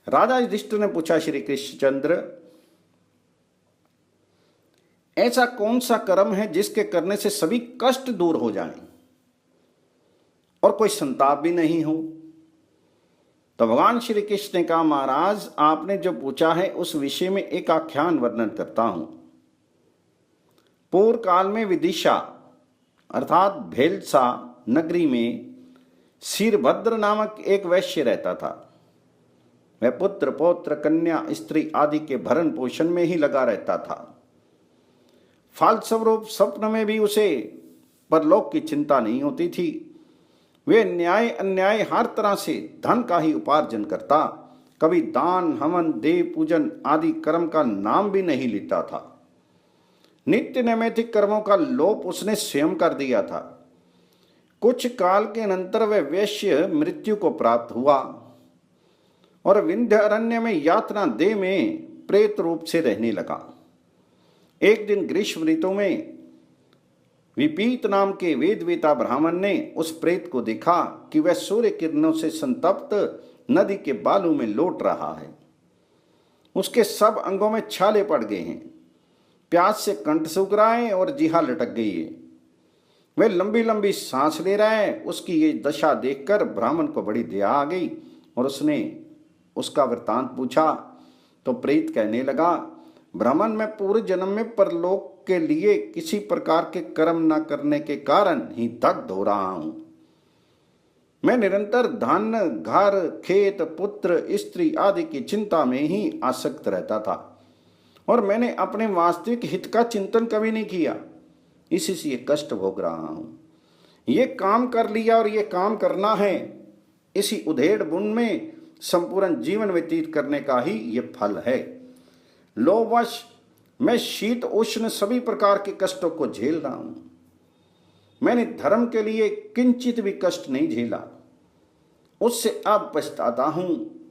राजा युधिष्ठिर ने पूछा, श्री कृष्णचंद्र, ऐसा कौन सा कर्म है जिसके करने से सभी कष्ट दूर हो जाएं और कोई संताप भी नहीं हो? तो भगवान श्री कृष्ण ने कहा, महाराज, आपने जो पूछा है उस विषय में एक आख्यान वर्णन करता हूं। पूर्व काल में विदिशा अर्थात भेलसा नगरी में शीरभद्र नामक एक वैश्य रहता था। वह पुत्र पौत्र कन्या स्त्री आदि के भरण पोषण में ही लगा रहता था। फलस्वरूप स्वप्न में भी उसे परलोक की चिंता नहीं होती थी। वे न्याय अन्याय हर तरह से धन का ही उपार्जन करता, कभी दान हवन देव पूजन आदि कर्म का नाम भी नहीं लेता था। नित्य नैमित्तिक कर्मों का लोप उसने स्वयं कर दिया था। कुछ काल के अनंतर वह वैश्य मृत्यु को प्राप्त हुआ और विंध्य अरण्य में यातना देह में प्रेत रूप से रहने लगा। एक दिन ग्रीष्म ऋतु में विपीत नाम के वेदवेता ब्राह्मण ने उस प्रेत को देखा कि वह सूर्य किरणों से संतप्त नदी के बालू में लौट रहा है। उसके सब अंगों में छाले पड़ गए हैं, प्यास से कंठ सूख रहा है और जीहा लटक गई है। वह लंबी लंबी सांस ले रहा है। उसकी ये दशा देखकर ब्राह्मण को बड़ी दया आ गई और उसने उसका वृत्तांत पूछा। तो प्रेत कहने लगा, ब्राह्मण, मैं पूर्व जन्म में परलोक के लिए किसी प्रकार के कर्म न करने के कारण ही दग्ध हो रहा हूं। मैं निरंतर धन घर खेत पुत्र स्त्री आदि की चिंता में ही आसक्त रहता था और मैंने अपने वास्तविक हित का चिंतन कभी नहीं किया। इसी से ये कष्ट भोग रहा हूं। ये काम कर लिया और ये काम करना है, इसी उधेड़ बुन में संपूर्ण जीवन व्यतीत करने का ही ये फल है। लोभवश मैं शीत उष्ण सभी प्रकार के कष्टों को झेल रहा हूं। मैंने धर्म के लिए किंचित भी कष्ट नहीं झेला, उससे अब पछताता हूं।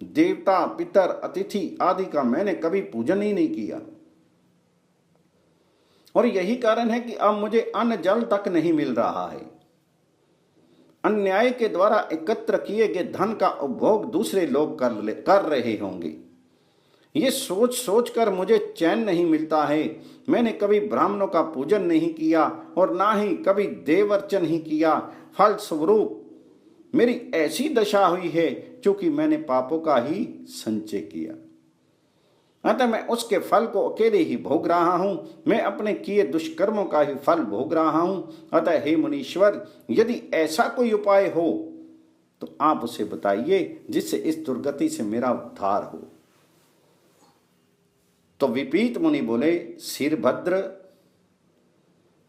देवता पितर अतिथि आदि का मैंने कभी पूजन ही नहीं किया और यही कारण है कि अब मुझे अन्न जल तक नहीं मिल रहा है। अन्याय के द्वारा एकत्र किए गए धन का उपभोग दूसरे लोग कर रहे होंगे। ये सोच सोच कर मुझे चैन नहीं मिलता है। मैंने कभी ब्राह्मणों का पूजन नहीं किया और ना ही कभी देवर्चन ही किया। फलस्वरूप मेरी ऐसी दशा हुई है क्योंकि मैंने पापों का ही संचय किया। अतः मैं उसके फल को अकेले ही भोग रहा हूं। मैं अपने किए दुष्कर्मों का ही फल भोग रहा हूं। अतः हे मुनीश्वर, यदि ऐसा कोई उपाय हो तो आप उसे बताइए जिससे इस दुर्गति से मेरा उद्धार हो। तो विपीत मुनि बोले, शीरभद्र,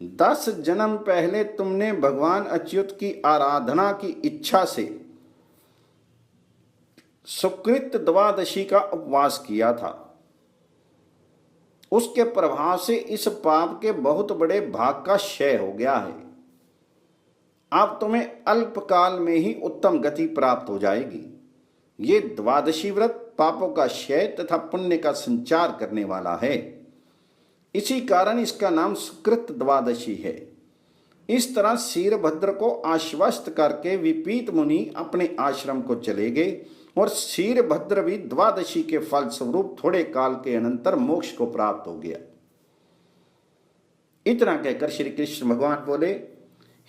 10 जन्म पहले तुमने भगवान अच्युत की आराधना की इच्छा से सुकृत द्वादशी का उपवास किया था। उसके प्रभाव से इस पाप के बहुत बड़े भाग का क्षय हो गया है। अब तुम्हें अल्पकाल में ही उत्तम गति प्राप्त हो जाएगी। ये द्वादशी व्रत पापों का क्षय तथा पुण्य का संचार करने वाला है। इसी कारण इसका नाम सुकृत द्वादशी है। इस तरह शीरभद्र को आश्वस्त करके विपीत मुनि अपने आश्रम को चले गए और शीरभद्र भी द्वादशी के फल स्वरूप थोड़े काल के अनंतर मोक्ष को प्राप्त हो गया। इतना कहकर श्री कृष्ण भगवान बोले,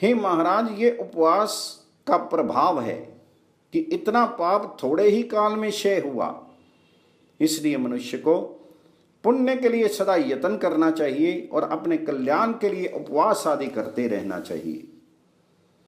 हे महाराज, ये उपवास का प्रभाव है कि इतना पाप थोड़े ही काल में क्षय हुआ। इसलिए मनुष्य को पुण्य के लिए सदा यत्न करना चाहिए और अपने कल्याण के लिए उपवास आदि करते रहना चाहिए।